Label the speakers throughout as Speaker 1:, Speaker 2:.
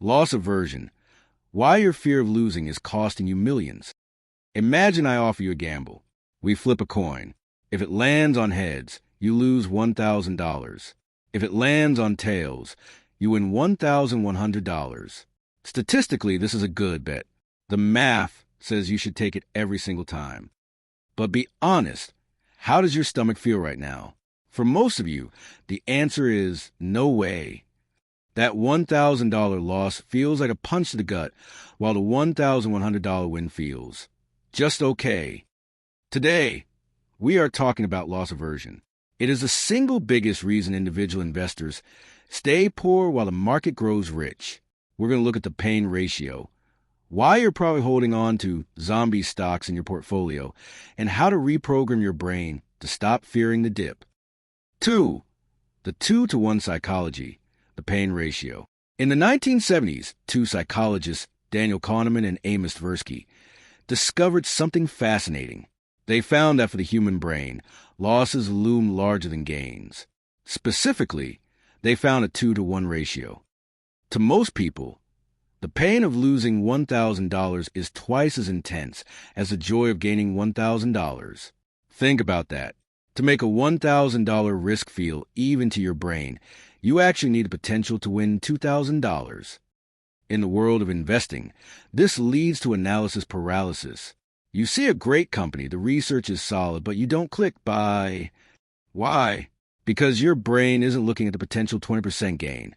Speaker 1: Loss aversion. Why your fear of losing is costing you millions. Imagine I offer you a gamble. We flip a coin. If it lands on heads, you lose $1,000. If it lands on tails, you win $1,100. Statistically, this is a good bet. The math says you should take it every single time. But be honest, how does your stomach feel right now? For most of you, the answer is no way. That $1,000 loss feels like a punch to the gut, while the $1,100 win feels just okay. Today, we are talking about loss aversion. It is the single biggest reason individual investors stay poor while the market grows rich. We're going to look at the pain ratio, why you're probably holding on to zombie stocks in your portfolio, and how to reprogram your brain to stop fearing the dip. 2. The 2-to-1 psychology, the pain ratio. In the 1970s, two psychologists, Daniel Kahneman and Amos Tversky, discovered something fascinating. They found that for the human brain, losses loom larger than gains. Specifically, they found a 2-to-1 ratio. To most people, the pain of losing $1,000 is twice as intense as the joy of gaining $1,000. Think about that. To make a $1,000 risk feel even to your brain, you actually need the potential to win $2,000. In the world of investing, this leads to analysis paralysis. You see a great company, the research is solid, but you don't click buy. Why? Because your brain isn't looking at the potential 20% gain.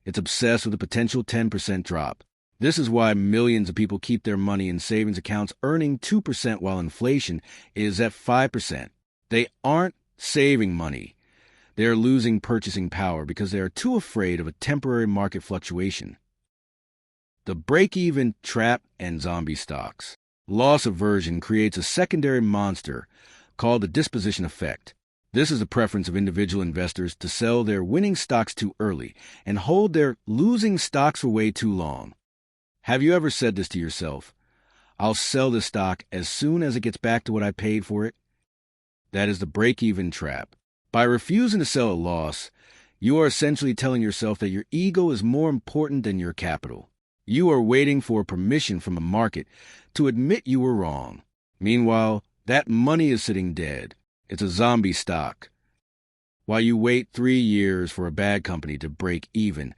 Speaker 1: It's obsessed with the potential 10% drop. This is why millions of people keep their money in savings accounts earning 2% while inflation is at 5%. They aren't saving money. They are losing purchasing power because they are too afraid of a temporary market fluctuation. The break-even, trap, and zombie stocks. Loss aversion creates a secondary monster called the disposition effect. This is the preference of individual investors to sell their winning stocks too early and hold their losing stocks for way too long. Have you ever said this to yourself? I'll sell this stock as soon as it gets back to what I paid for it? That is the break-even trap. By refusing to sell a loss, you are essentially telling yourself that your ego is more important than your capital. You are waiting for permission from the market to admit you were wrong. Meanwhile, that money is sitting dead. It's a zombie stock. While you wait 3 years for a bad company to break even,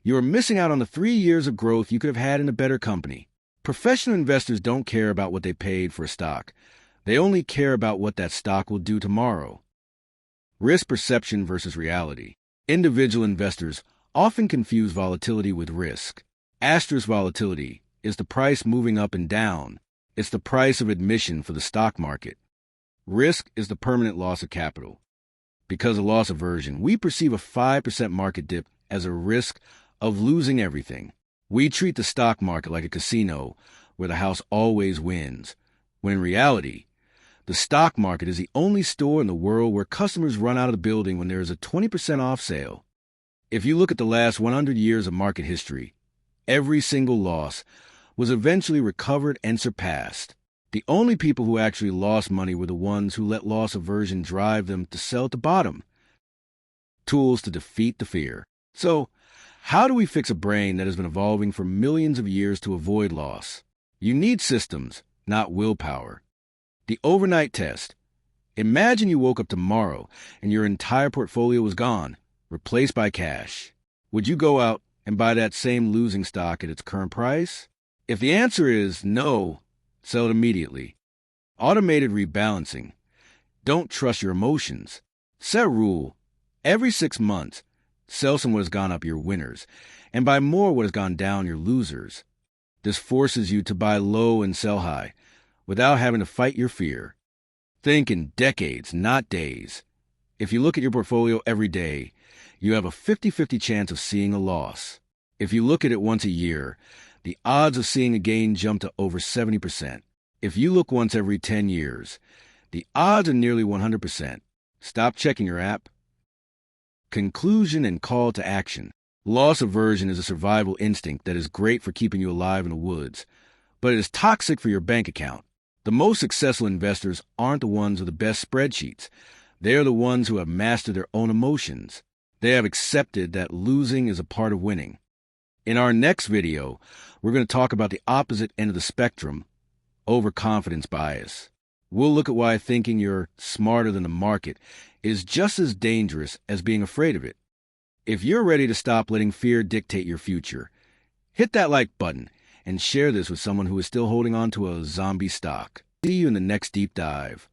Speaker 1: you are missing out on the 3 years of growth you could have had in a better company. Professional investors don't care about what they paid for a stock. They only care about what that stock will do tomorrow. Risk perception versus reality. Individual investors often confuse volatility with risk. Asterisk volatility is the price moving up and down. It's the price of admission for the stock market. Risk is the permanent loss of capital. Because of loss aversion, we perceive a 5% market dip as a risk of losing everything. We treat the stock market like a casino where the house always wins, when in reality, the stock market is the only store in the world where customers run out of the building when there is a 20% off sale. If you look at the last 100 years of market history, every single loss was eventually recovered and surpassed. The only people who actually lost money were the ones who let loss aversion drive them to sell at the bottom. Tools to defeat the fear. So, how do we fix a brain that has been evolving for millions of years to avoid loss? You need systems, not willpower. The overnight test. Imagine you woke up tomorrow and your entire portfolio was gone, replaced by cash. Would you go out and buy that same losing stock at its current price? If the answer is no, sell it immediately. Automated rebalancing. Don't trust your emotions. Set a rule. Every 6 months, sell some what has gone up, your winners, and buy more what has gone down, your losers. This forces you to buy low and sell high, without having to fight your fear. Think in decades, not days. If you look at your portfolio every day, you have a 50-50 chance of seeing a loss. If you look at it once a year, the odds of seeing a gain jump to over 70%. If you look once every 10 years, the odds are nearly 100%. Stop checking your app. Conclusion and call to action. Loss aversion is a survival instinct that is great for keeping you alive in the woods, but it is toxic for your bank account. The most successful investors aren't the ones with the best spreadsheets. They are the ones who have mastered their own emotions. They have accepted that losing is a part of winning. In our next video, we're going to talk about the opposite end of the spectrum, overconfidence bias. We'll look at why thinking you're smarter than the market is just as dangerous as being afraid of it. If you're ready to stop letting fear dictate your future, hit that like button and share this with someone who is still holding on to a zombie stock. See you in the next deep dive.